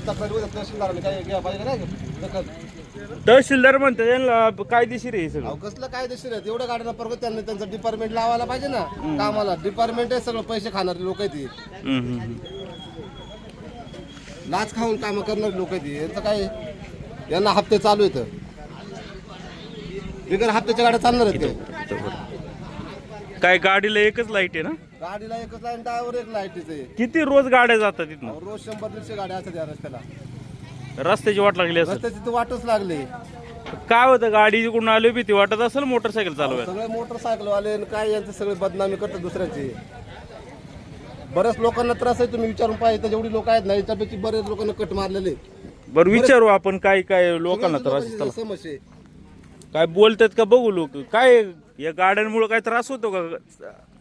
तक्रारी उद्या तहसीलदाराने काय घ्या पाहिजे नाही दखल. तहसीलदार म्हणते त्यांना कायदेशीर आहे सगळं. अहो कसलं कायदेशीर आहे एवढ्या गाड्यांना परत त्यांनी त्यांचं डिपार्टमेंट लावायला पाहिजे ना कामाला. डिपार्टमेंट आहे सगळं पैसे खाणारे लोक आहेत ती. लाच खाऊन कामं करणारे लोक आहेत ती. यांचं काय यांना हप्ते चालू आहेत बिगर हप्त्याच्या गाड्या चालणार आहेत ते. काय गाडीला एकच लाईट आहे ना? गाडीला एकच लाईन टावर एक लाईटीच आहे. किती रोज गाड्या जातात तिथनं? रोज 100-150 गाड्या असतात या रस्त्याला. रस्त्याची वाट लागली असेल. रस्त्याची तर वाटच लागली. काय होतं गाडी जिकडून आली भीती वाटत असेल मोटरसायकल चालवायला. सगळे मोटरसायकल वाले काय यांचे सगळे बदनामी करतात दुसऱ्याची. बऱ्याच लोकांना त्रास आहे तुम्ही विचारून पाहिजे. जेवढी लोक आहेत ना याच्यापैकी बरेच लोकांना कट मारलेले. बरं विचारू आपण काय काय लोकांना त्रास समस्या आहे. काय बोलतात का बघू लोक. काय या गाड्यांमुळे काय त्रास होतो का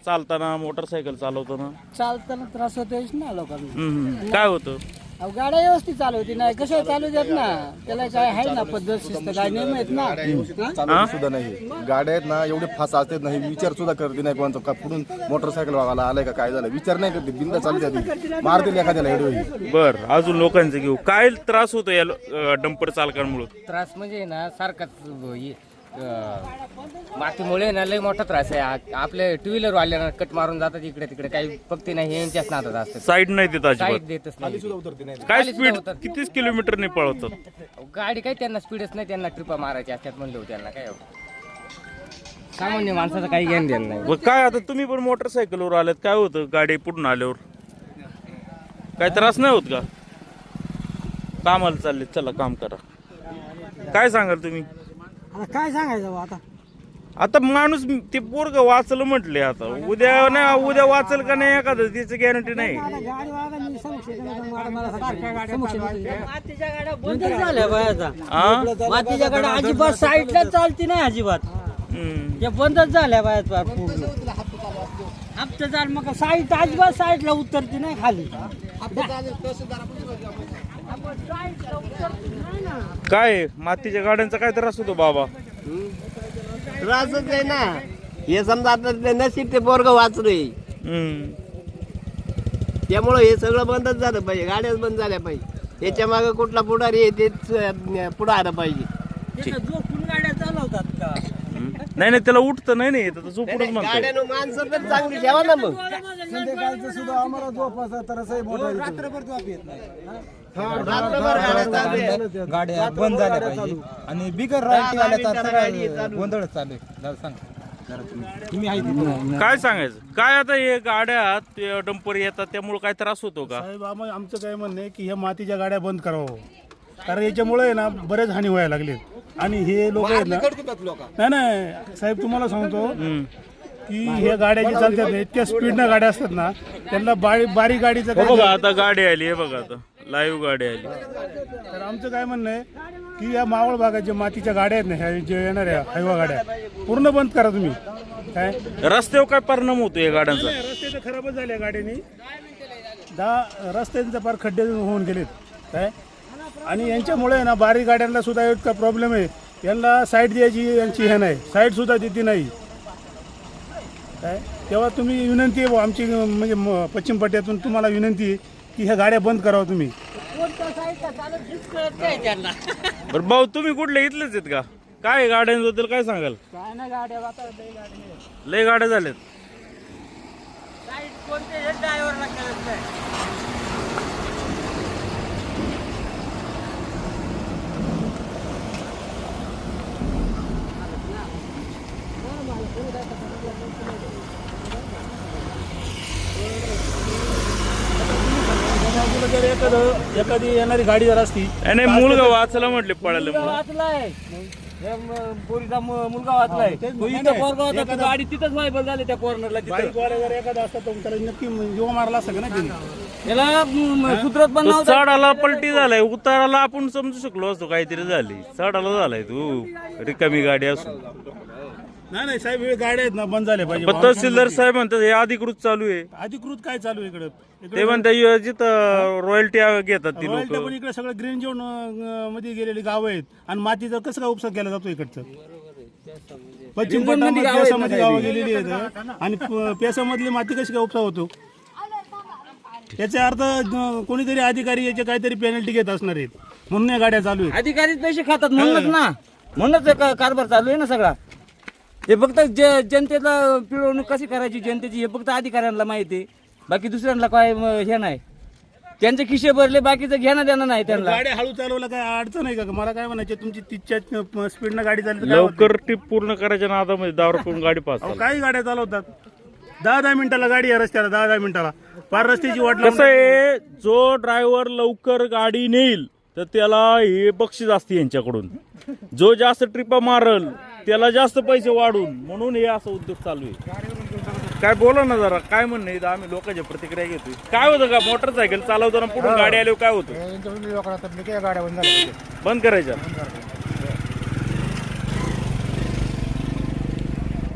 चालताना मोटरसायकल चालवताना? चालताना त्रास होतोय ना लोकांना. काय होतं? अहो गाड्या व्यवस्थित चालवती नाही कसं चालू देत ना त्याला काय आहे ना पद्धत शिस्त काय नियम आहेत ना. चालवत सुद्धा नाही गाड्या आहेत ना एवढे फास्ट असतात नाही विचार सुद्धा करते नाही कोणतं का पुढून मोटरसायकल वागायला आलाय का काय झालं विचार नाही करते बिंदा चालते मारतील एखाद्याला हेडवे. बर अजून लोकांचं घेऊ काय त्रास होतो या डंपर चालकांमुळे? त्रास म्हणजे ना सारखाच मातीमुळे ना लय मोठा त्रास आहे. आपले टू व्हीलर वाले कट मारून जातात इकडे तिकडे काही पक्ती नाही यांच्याच नादात असतात. साईड नाही देत साईड अजिबात. देतच नाही. काय स्पीड कितीच किलोमीटरने पळवतात? गाडी काही त्यांना स्पीडच नाही त्यांना ट्रिपा मारायच्या असतात म्हणलं त्यांना काय सामान्य माणसाचं काही ज्ञान देणं नाही. मग काय आता तुम्ही पण मोटरसायकलवर आल्यात काय होतं गाडी पुढून आल्यावर काय त्रास नाही होत का? कामाला चालले चला काम करा. काय सांगाल तुम्ही? आता काय सांगायचं आता आता माणूस ते पोरग वाचलं म्हटले आता उद्या नाही उद्या वाचल का नाही एखादं त्याची गॅरंटी नाही. मातीच्या गाड्या बंद झाल्या बायाचा. मातीच्या गाड्या अजिबात साईडला चालती नाही अजिबात. या बंदच झाल्या बायात पूर्ण. हप्ते चाल मग साईड अजिबात साईडला उतरती नाही खाली. काय मातीच्या गाड्यांचा काय त्रास होतो बाबा? त्रासच आहे ना. हे समजा आता ते नशीब ते पोरग वाचलंय त्यामुळं हे सगळं बंदच झालं पाहिजे. गाड्याच बंद झाल्या पाहिजे. याच्या मागे कुठला पुढारी आहे तेच पुढे आलं पाहिजे. झोपून गाड्या चालवतात का? नाही नाही त्याला उठतं नाही नाही तर झोपूनच म्हणतो. गाड्यानं माणसं तर चांगली ठेवा ना मग. संध्याकाळचं सुद्धा आम्हाला झोप असं तर रात्रभर झोप येत नाही. रात्रभर गाड्या चालू आहेत. गाड्या बंद झाल्या पाहिजे आणि बिगर राईटी आल्या तर गोंधळ चालू आहे. सांग तुम्ही आहे तिथे. काय सांगायचं काय आता हे गाड्या ते डंपर येतात त्यामुळे काय त्रास होतो का? साहेब आमचं काय म्हणणं आहे की ह्या मातीच्या गाड्या बंद करावं. कारण याच्यामुळे ना बरेच हानी व्हायला लागले. आणि हे लोक आहेत ना नाही नाही साहेब तुम्हाला सांगतो की ह्या गाड्या जी चालतात ना इतक्या स्पीडनं गाड्या असतात ना त्यांना बारीक गाडीचं हो बघा आता गाडी आली हे बघा आता लाईव्ह गाडी आली. तर आमचं काय म्हणणं आहे की या मावळ भागात ज्या मातीच्या गाड्या आहेत ना ह्या जे येणाऱ्या हायवा गाड्या पूर्ण बंद करा तुम्ही. काय रस्त्यावर काय परिणाम होतो या गाड्यांचा? रस्ते तर खराबच झाले गाड्यांनी. 10 रस्त्यांचे फार खड्डे होऊन गेलेत काय. आणि यांच्यामुळे ना बारीक गाड्यांना सुद्धा इतका प्रॉब्लेम आहे. यांना साईड द्यायची यांची हे नाही साईड सुद्धा देते नाही काय. तेव्हा तुम्ही विनंती आहे आमची म्हणजे पश्चिम पट्ट्यातून तुम्हाला विनंती आहे की ह्या गाड्या बंद करावं तुम्ही. बरं भाऊ तुम्ही कुठले इथलेच आहेत का? काय गाड्यांबद्दल काय सांगाल? काय ना गाड्या लय गाड्या झाल्यात. ड्रायव्हरला कळत नाही. जर एखादी येणारी गाडी जर असती नाही मुलगा वाचला म्हटले पळाले वाचलाय पोरीचा मुलगा वाचलाय. तो इथं पोरगा होता तो गाडी तिथंच वायबल झाली त्या कॉर्नरला. बाईकवाला जर एखादा असता तर त्याला नक्की जीव मारला असता का ना त्यांनी. त्याला सूत्रत पण तो चढाला पलटी झालाय उताराला आपण समजू शकलो असतो काहीतरी झाली. चढाला झालाय तू रिकामी गाडी असून. नाही नाही साहेब हे गाड्या आहेत ना बंद झाल्या पाहिजे. पण तहसीलदार साहेब म्हणतात हे अधिकृत चालू आहे. अधिकृत काय चालू आहे इकडे? ते म्हणतात जिथं रॉयल्टी घेतात ती लोक. पण इकडे सगळं ग्रीन झोन मध्ये गेलेली गाव आहेत आणि मातीचा कसं काय उपसा केला जातो इकडचं? पश्चिम पट्ट्यामध्ये गावं गेलेली आहेत आणि पेसामधली माती कशी काय उपसा होतो? याचा अर्थ कोणीतरी अधिकारी याचे काहीतरी पेनल्टी घेत असणार आहेत म्हणून या गाड्या चालू आहेत. अधिकारीच पैसे खातात म्हणूनच ना, म्हणूनच हे कारभार चालू आहे ना सगळा. हे फक्त जनतेला पिळवणूक कशी करायची जनतेची हे फक्त अधिकाऱ्यांना माहिती आहे. बाकी दुसऱ्यांना काय हे नाही. त्यांचे खिशे भरले, बाकीचं घेणं देणं नाही त्यांना. गाड्या हळू चालवला काय अडचण आहे का? मला काय म्हणायचं, तुमची 30च्या स्पीडनं गाडी चालते काय होतंय? लवकर टिप पूर्ण करायच्या नादामध्ये दारू करून गाडी पास अहो, काही गाड्या चालवतात 10-10 मिनिटाला गाडी आहे रस्त्याला, 10-10 मिनिटाला पार रस्त्याची वाट कसं आहे, जो ड्रायव्हर लवकर गाडी नेईल तर त्याला हे बक्षीस असते यांच्याकडून. जो जास्त ट्रिपा मारल त्याला जास्त पैसे वाढून, म्हणून हे असं उद्योग चालू आहे. काय बोला ना जरा, काय म्हणणं आहे? आम्ही लोकांच्या प्रतिक्रिया घेतोय. काय होतं का मोटरसायकल चालवताना पुढून गाडी आल्यावर काय होतं? गाड्या बंद झाल्या बंद करायच्या.